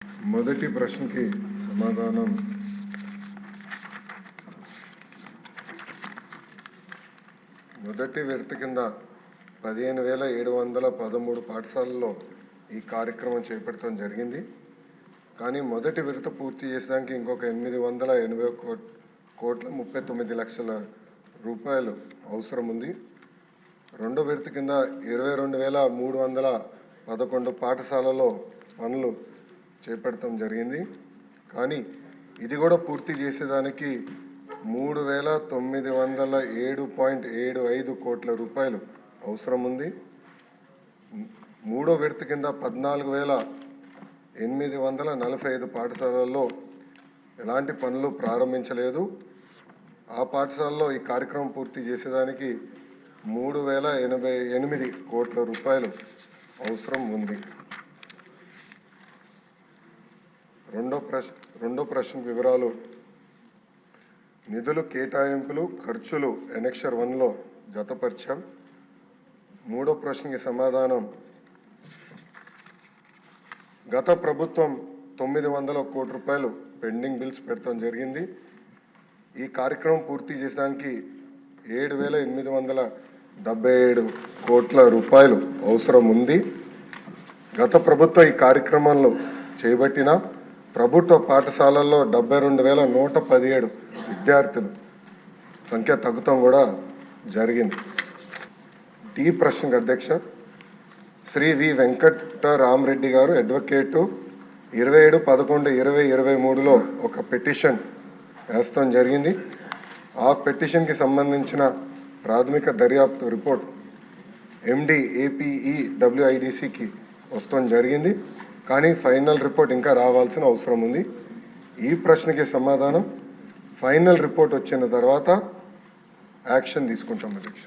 మొదటి ప్రశ్నకి సమాధానం మొదటి విడత కింద 15,713 పాఠశాలల్లో ఈ కార్యక్రమం చేపట్టడం జరిగింది. కానీ మొదటి విడత పూర్తి చేసడానికి ఇంకొక 880,39,00,000 రూపాయలు అవసరం ఉంది. రెండో విడత కింద 22,311 పాఠశాలలో పనులు చేపట్టడం జరిగింది. కానీ ఇది కూడా పూర్తి చేసేదానికి 3,907.75 కోట్ల రూపాయలు అవసరం ఉంది. మూడో విడత కింద 14,845 పాఠశాలల్లో ఎలాంటి పనులు ప్రారంభించలేదు. ఆ పాఠశాలలో ఈ కార్యక్రమం పూర్తి చేసేదానికి 3,088 కోట్ల రూపాయలు అవసరం ఉంది. రెండో ప్రశ్న వివరాలు. నిధులు కేటాయింపులు ఖర్చులు ఎనెక్షర్ 1లో జతపరిచాం. మూడో ప్రశ్నకి సమాధానం గత ప్రభుత్వం 900 కోట్ల రూపాయలు పెండింగ్ బిల్స్ పెట్టడం జరిగింది. ఈ కార్యక్రమం పూర్తి చేసడానికి 7,877 కోట్ల రూపాయలు అవసరం ఉంది. గత ప్రభుత్వం ఈ కార్యక్రమంలో చేపట్టిన ప్రభుత్వ పాఠశాలల్లో 72,117 విద్యార్థులు సంఖ్య తగ్గుతాం కూడా జరిగింది. డి ప్రశ్నకు అధ్యక్ష శ్రీ వి వెంకటరామరెడ్డి గారు అడ్వకేటు 27/11/2023లో ఒక పిటిషన్ వేస్తాం జరిగింది. ఆ పిటిషన్కి సంబంధించిన ప్రాథమిక దర్యాప్తు రిపోర్ట్ ఎండి ఏపీఈడబ్ల్యూఐడిసికి వస్తాం జరిగింది. కానీ ఫైనల్ రిపోర్ట్ ఇంకా రావాల్సిన అవసరం ఉంది. ఈ ప్రశ్నకి సమాధానం ఫైనల్ రిపోర్ట్ వచ్చిన తర్వాత యాక్షన్ తీసుకుంటాం అధ్యక్ష.